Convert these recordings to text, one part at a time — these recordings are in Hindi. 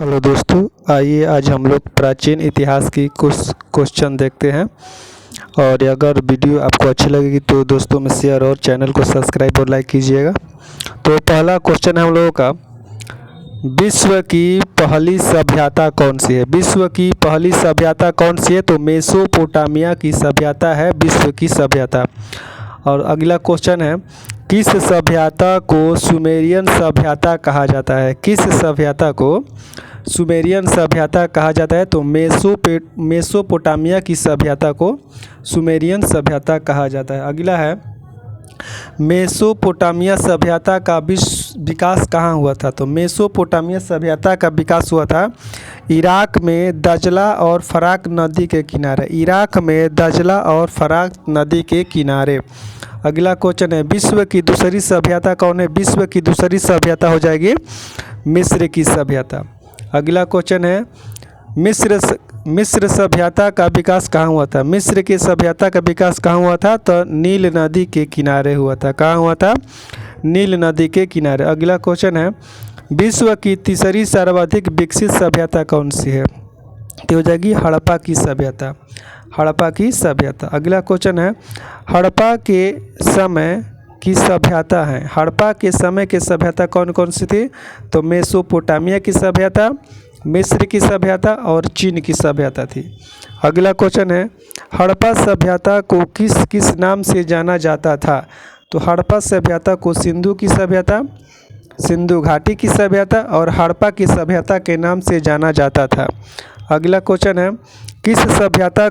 हेलो दोस्तों, आइए आज हम लोग प्राचीन इतिहास की कुछ क्वेश्चन देखते हैं। और अगर वीडियो आपको अच्छी लगेगी तो दोस्तों में शेयर और चैनल को सब्सक्राइब और लाइक कीजिएगा। तो पहला क्वेश्चन है हम लोगों का, विश्व की पहली सभ्यता कौन सी है? विश्व की पहली सभ्यता कौन सी है? तो मेसोपोटामिया की सभ्यता है विश्व की सभ्यता। और अगला क्वेश्चन है, किस सभ्यता को सुमेरियन सभ्यता कहा जाता है? किस सभ्यता को सुमेरियन सभ्यता कहा जाता है? तो मेसोपोटामिया की सभ्यता को सुमेरियन सभ्यता कहा जाता है। अगला है, मेसोपोटामिया सभ्यता का विकास कहाँ हुआ था? तो मेसोपोटामिया सभ्यता का विकास हुआ था इराक में दजला और फराक नदी के किनारे। इराक में दजला और फराक नदी के किनारे। अगला क्वेश्चन है, विश्व की दूसरी सभ्यता कौन है? विश्व की दूसरी सभ्यता हो जाएगी मिस्र की सभ्यता। अगला क्वेश्चन है, मिस्र सभ्यता का विकास कहाँ हुआ था? मिस्र की सभ्यता का विकास कहाँ हुआ था? तो नील नदी के किनारे हुआ था। कहाँ हुआ था? नील नदी के किनारे। अगला क्वेश्चन है, विश्व की तीसरी सर्वाधिक विकसित सभ्यता कौन सी है? तो हो जाएगी हड़प्पा की सभ्यता। हड़प्पा की सभ्यता। अगला क्वेश्चन है, हड़प्पा के समय की सभ्यता है। हड़प्पा के समय की सभ्यता कौन कौन सी थी? तो मेसोपोटामिया की सभ्यता, मिस्र की सभ्यता और चीन की सभ्यता थी। अगला क्वेश्चन है, हड़प्पा सभ्यता को किस किस नाम से जाना जाता था? तो हड़प्पा सभ्यता को सिंधु की सभ्यता, सिंधु घाटी की सभ्यता और हड़प्पा की सभ्यता के नाम से जाना जाता था। अगला क्वेश्चन है, किस सभ्यता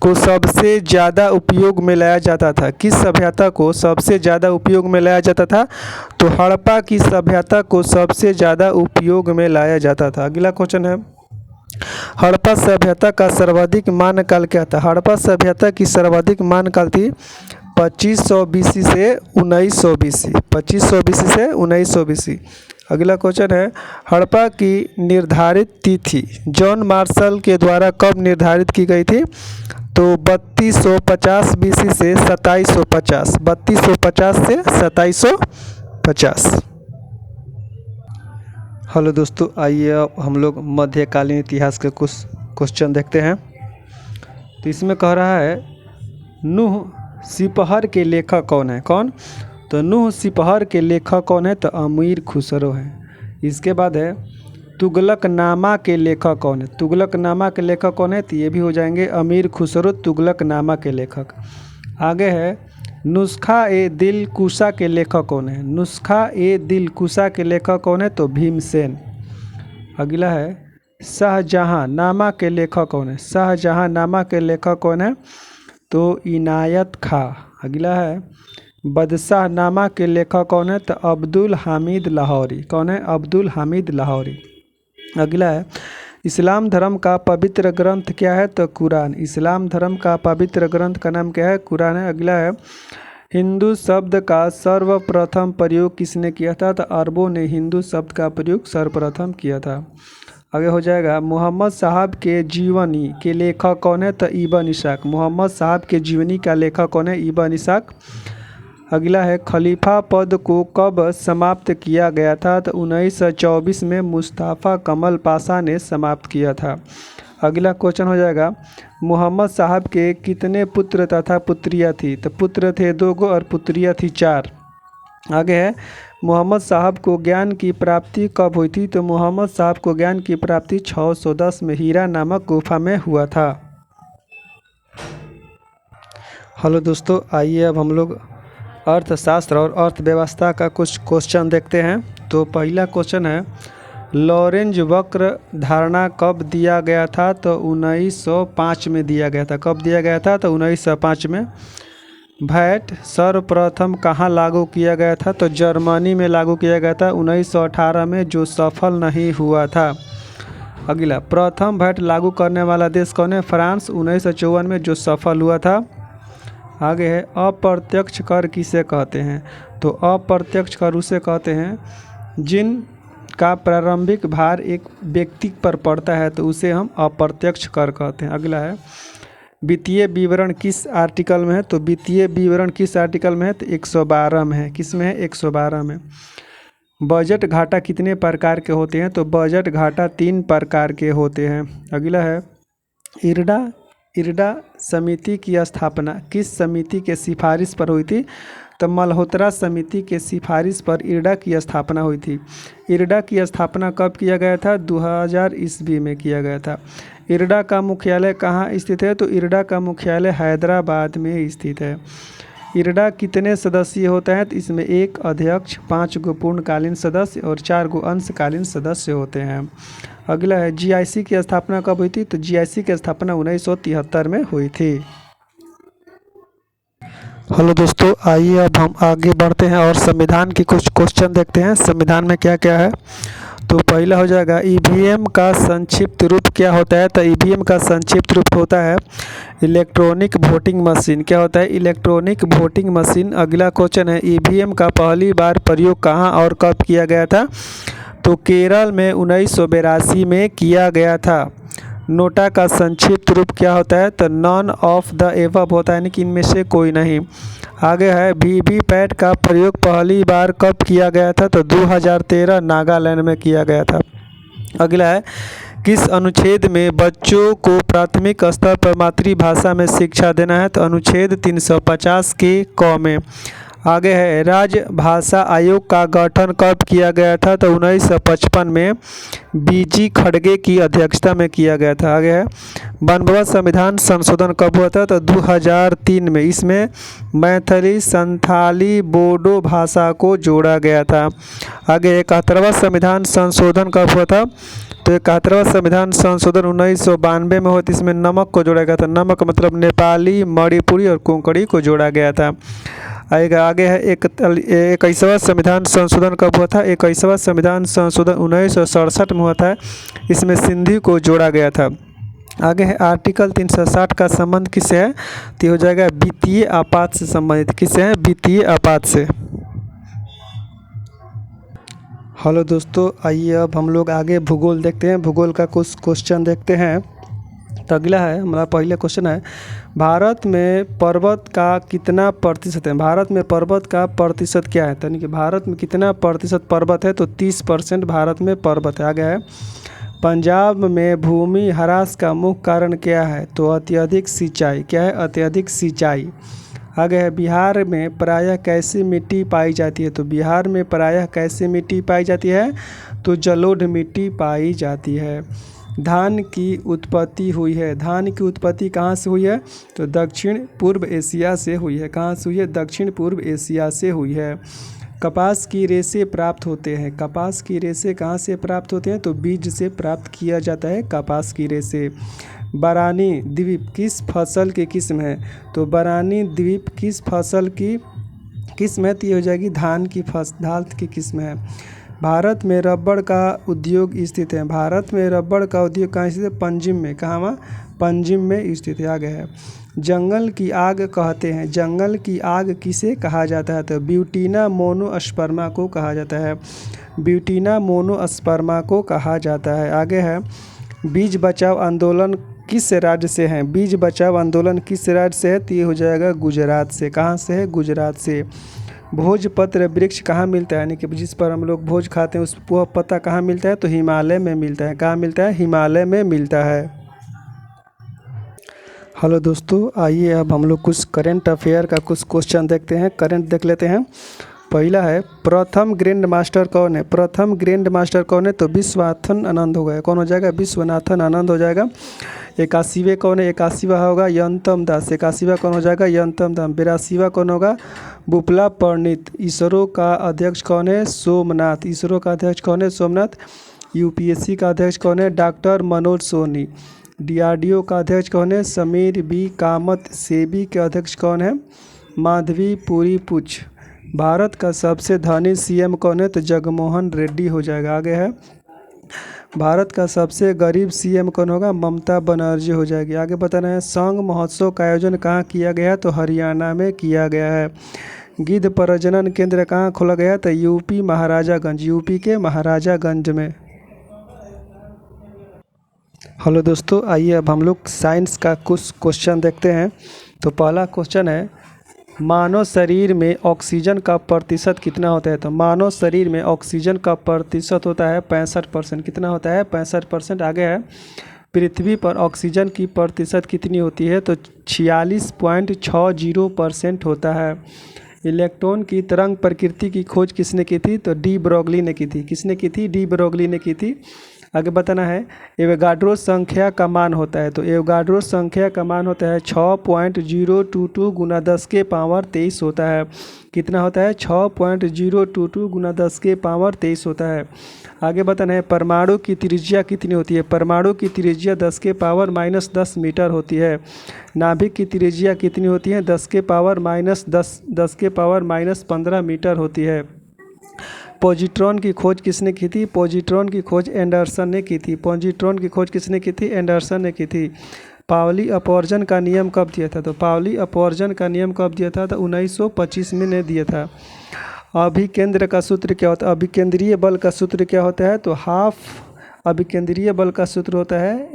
को सबसे ज़्यादा उपयोग में लाया जाता था? किस सभ्यता को सबसे ज़्यादा उपयोग में लाया जाता था? तो हड़प्पा की सभ्यता को सबसे ज़्यादा उपयोग में लाया जाता था। अगला क्वेश्चन है, हड़प्पा सभ्यता का सर्वाधिक मान काल क्या था? हड़प्पा सभ्यता की सर्वाधिक मान काल थी 2500 BC से 1900 BC। 2500 BC से 1900 BC। अगला क्वेश्चन है, हड़प्पा की निर्धारित तिथि जॉन मार्शल के द्वारा कब निर्धारित की गई थी? तो 3250 BC से 2750। 3250 से 2750। हेलो दोस्तों, आइए अब हम लोग मध्यकालीन इतिहास के कुछ क्वेश्चन देखते हैं। तो इसमें कह रहा है, नूह सिपहर के लेखक कौन है? कौन? तो नूह सिपहर के लेखक कौन है? तो अमीर खुसरो है। इसके बाद है, तुगलकनामा के लेखक कौन है? तुगलकनामा के लेखक कौन है? तो ये भी हो जाएंगे अमीर खुसरो, तुगलकनामा के लेखक। आगे है, नुस्खा ए दिल कुशा के लेखक कौन है? नुस्खा ए दिल कुशा के लेखक कौन है? तो भीमसेन। अगला है, शाहजहां नामा के लेखक कौन है? शाहजहां नामा के लेखक कौन है? तो इनायत खां। अगला है, बदशाह नामा के लेखक कौन है? तो अब्दुल हामिद लाहौरी। कौन है? अब्दुल हामिद लाहौरी। अगला है, इस्लाम धर्म का पवित्र ग्रंथ क्या है? तो कुरान। इस्लाम धर्म का पवित्र ग्रंथ का नाम क्या है? कुरान है। अगला है, हिंदू शब्द का सर्वप्रथम प्रयोग किसने किया था? तो अरबों ने हिंदू शब्द का प्रयोग सर्वप्रथम किया था। आगे हो जाएगा, मोहम्मद साहब के जीवनी के लेखक कौन है? तो इब्न इसाक। मोहम्मद साहब के जीवनी का लेखक कौन है? इब्न इसाक। अगला है, खलीफा पद को कब समाप्त किया गया था? तो 1924 में मुस्तफ़ा कमल पाशा ने समाप्त किया था। अगला क्वेश्चन हो जाएगा, मोहम्मद साहब के कितने पुत्र तथा पुत्रियां थी? तो पुत्र थे 2 और पुत्रियां थी 4। आगे है, मोहम्मद साहब को ज्ञान की प्राप्ति कब हुई थी? तो मोहम्मद साहब को ज्ञान की प्राप्ति 610 में हीरा नामक गुफा में हुआ था। हेलो दोस्तों, आइए अब हम लोग अर्थशास्त्र और अर्थव्यवस्था का कुछ क्वेश्चन देखते हैं। तो पहला क्वेश्चन है, लॉरेंज वक्र धारणा कब दिया गया था? तो 1905 में दिया गया था। कब दिया गया था? तो 1905 में। वैट सर्वप्रथम कहाँ लागू किया गया था? तो जर्मनी में लागू किया गया था 1918 में, जो सफल नहीं हुआ था। अगला, प्रथम वैट लागू करने वाला देश कौन है? फ्रांस 1954 में, जो सफल हुआ था। आगे है, अप्रत्यक्ष कर किसे कहते हैं? तो अप्रत्यक्ष कर उसे कहते हैं जिन का प्रारंभिक भार एक व्यक्ति पर पड़ता है, तो उसे हम अप्रत्यक्ष कर कहते हैं। अगला है, वित्तीय विवरण किस आर्टिकल में है? तो वित्तीय विवरण किस आर्टिकल में है? तो 112 में है। किस में है? 112 में। बजट घाटा कितने प्रकार के होते हैं? तो बजट घाटा 3 प्रकार के होते हैं। अगला है इरडा। इरडा समिति की स्थापना किस समिति के सिफारिश पर हुई थी? तो मल्होत्रा समिति के सिफारिश पर इरडा की स्थापना हुई थी। इरडा की स्थापना कब किया गया था? 2000 ईस्वी में किया गया था। इरडा का मुख्यालय कहाँ स्थित है? तो इरडा का मुख्यालय हैदराबाद में स्थित है। इरडा कितने सदस्यीय होता है? तो इसमें 1 अध्यक्ष, 5 गो पूर्णकालीन सदस्य और 4 गो अंशकालीन सदस्य होते हैं। अगला है जीआईसी की स्थापना कब हुई थी? तो जीआईसी की स्थापना 1973 में हुई थी। हेलो दोस्तों, आइए अब हम आगे बढ़ते हैं और संविधान के कुछ क्वेश्चन देखते हैं। संविधान में क्या क्या है? तो पहला हो जाएगा ईवीएम का संक्षिप्त रूप क्या होता है? तो ईवीएम का संक्षिप्त रूप होता है इलेक्ट्रॉनिक वोटिंग मशीन। क्या होता है? Electronic voting machine. अगला क्वेश्चन है ईवीएम का पहली बार प्रयोग कहाँ और कब किया गया था? तो केरल में 1982 में किया गया था। नोटा का संक्षिप्त रूप क्या होता है? तो नॉन ऑफ द एबव होता है, यानी कि इनमें से कोई नहीं। आगे है वीवीपैट का प्रयोग पहली बार कब किया गया था? तो 2013 नागालैंड में किया गया था। अगला है किस अनुच्छेद में बच्चों को प्राथमिक स्तर पर मातृभाषा में शिक्षा देना है? तो अनुच्छेद 350 के क में। आगे है राजभाषा आयोग का गठन कब किया गया था? तो 1955 में बीजी खड़गे की अध्यक्षता में किया गया था। आगे है बनबवा संविधान संशोधन कब हुआ था? तो 2003 में। इसमें मैथिली, संथाली, बोडो भाषा को जोड़ा गया था। आगे 71वां संविधान संशोधन कब हुआ था? तो 71वां संविधान संशोधन 1992 में हुआ था। इसमें नमक को जोड़ा गया था। नमक मतलब नेपाली, मणिपुरी और कोंकणी को जोड़ा गया था। आगे है 21वां संविधान संशोधन कब हुआ था? 21वां संविधान संशोधन 1967 में हुआ था। इसमें सिंधी को जोड़ा गया था। आगे है आर्टिकल 360 का संबंध किससे है? तो हो जाएगा वित्तीय आपात से संबंधित। किससे है? वित्तीय आपात से। हेलो दोस्तों, आइए अब हम लोग आगे भूगोल देखते हैं। भूगोल का कुछ क्वेश्चन देखते हैं। तो अगला है हमारा पहला क्वेश्चन है भारत में पर्वत का कितना प्रतिशत है? भारत में पर्वत का प्रतिशत क्या है? यानी कि भारत में कितना प्रतिशत पर्वत है? तो 30% भारत में पर्वत है। आगे है पंजाब में भूमि ह्रास का मुख्य कारण क्या है? तो अत्यधिक सिंचाई। क्या है? अत्यधिक सिंचाई। आगे है बिहार में प्रायः कैसी मिट्टी पाई जाती है? तो बिहार में प्रायः कैसी मिट्टी पाई जाती है? तो जलोढ़ मिट्टी पाई जाती है। धान की उत्पत्ति हुई है। धान की उत्पत्ति कहाँ से हुई है? तो दक्षिण पूर्व एशिया से हुई है। कहाँ से हुई है? दक्षिण पूर्व एशिया से हुई है। कपास की रेशे प्राप्त होते हैं। कपास की रेशे कहाँ से प्राप्त होते हैं? तो बीज से प्राप्त किया जाता है कपास की रेशे। बरानी द्वीप किस फसल की किस्म है? तो बरानी द्वीप किस फसल की किस्म है? तो ये हो जाएगी धान की किस्म है। भारत में रबड़ का उद्योग स्थित है। भारत में रबड़ का उद्योग कहाँ स्थित है? पंजिम में। कहाँ? वहाँ पंजिम में स्थित है। आगे है जंगल की आग कहते हैं। जंगल की आग किसे कहा जाता है? तो ब्यूटीना मोनोस्पर्मा को कहा जाता है। ब्यूटीना मोनोस्पर्मा को कहा जाता है। आगे है बीज बचाओ आंदोलन किस राज्य से है? बीज बचाओ आंदोलन किस राज्य से है? तो ये हो जाएगा गुजरात से। कहाँ से है? गुजरात से। भोजपत्र वृक्ष कहाँ मिलता है? यानी कि जिस पर हम लोग भोज खाते हैं उस वह पत्ता कहाँ मिलता है? तो हिमालय में मिलता है। कहाँ मिलता है? हिमालय में मिलता है। हेलो दोस्तों, आइए अब हम लोग कुछ करंट अफेयर का कुछ क्वेश्चन देखते हैं। करंट देख लेते हैं। पहला है प्रथम ग्रैंड मास्टर कौन है? प्रथम ग्रैंड मास्टर कौन है? तो विश्वनाथन आनंद होगा। कौन हो जाएगा? विश्वनाथन आनंद हो जाएगा। 81वां कौन है? 81वां होगा यंतम दास। 81वां कौन हो जाएगा? यंतम दास। 82वां कौन होगा? बुपला परिणीत। इसरो का अध्यक्ष कौन है? सोमनाथ। इसरो का अध्यक्ष कौन है? सोमनाथ। यूपीएससी का अध्यक्ष कौन है? डॉक्टर मनोज सोनी। डीआरडीओ का अध्यक्ष कौन है? समीर बी कामत। सेबी के अध्यक्ष कौन है? माधवी पुरी पुछ। भारत का सबसे धनी सीएम कौन है? तो जगनमोहन रेड्डी हो जाएगा। आगे है भारत का सबसे गरीब सीएम कौन होगा? ममता बनर्जी हो जाएगी। आगे बताना है संघ महोत्सव का आयोजन कहाँ किया गया है? तो हरियाणा में किया गया है। गिद्ध प्रजनन केंद्र कहाँ खोला गया? तो यूपी महाराजागंज। यूपी के महाराजागंज में। हेलो दोस्तों, आइए अब हम लोग साइंस का कुछ क्वेश्चन देखते हैं। तो पहला क्वेश्चन है मानव शरीर में ऑक्सीजन का प्रतिशत कितना होता है? तो मानव शरीर में ऑक्सीजन का प्रतिशत होता है 65%। कितना होता है? 65%। आगे है, पृथ्वी पर ऑक्सीजन की प्रतिशत कितनी होती है? तो 46.60% होता है। इलेक्ट्रॉन की तरंग प्रकृति की खोज किसने की थी? तो डी ब्रोगली ने की थी। किसने की थी? डी ब्रोगली ने की थी। आगे बताना है, एवोगाड्रो संख्या का मान होता है। तो एवोगाड्रो संख्या का मान होता है 6.022 गुना 10 के पावर 23 होता है। कितना होता है? 6.022 गुना 10 के पावर 23 होता है। आगे बताना है, परमाणु की त्रिज्या कितनी होती है? परमाणु की त्रिज्या 10 के पावर -10 मीटर होती है। नाभिक की त्रिज्या कितनी होती है? 10 के पावर -10 के पावर -15 मीटर होती है। पॉजिट्रॉन की खोज किसने की थी? पॉजिट्रॉन की खोज एंडरसन ने की थी। पॉजिट्रॉन की खोज किसने की थी? एंडरसन ने की थी। पावली अपवर्जन का नियम कब दिया था? तो पावली अपवर्जन का नियम कब दिया था? तो 1925 में ने दिया था। अभिकेंद्र का सूत्र क्या होता है? अभिकेंद्रीय बल का सूत्र क्या होता है? तो हाफ अभिकेंद्रीय बल का सूत्र होता है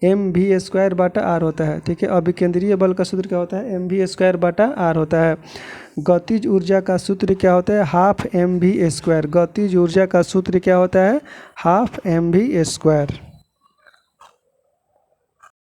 mv²/r होता है। ठीक है, अभिकेंद्रीय बल का सूत्र क्या होता है? mv²/r होता है। गतिज ऊर्जा का सूत्र क्या होता है? ½ mv²। गतिज ऊर्जा का सूत्र क्या होता है? ½ mv²।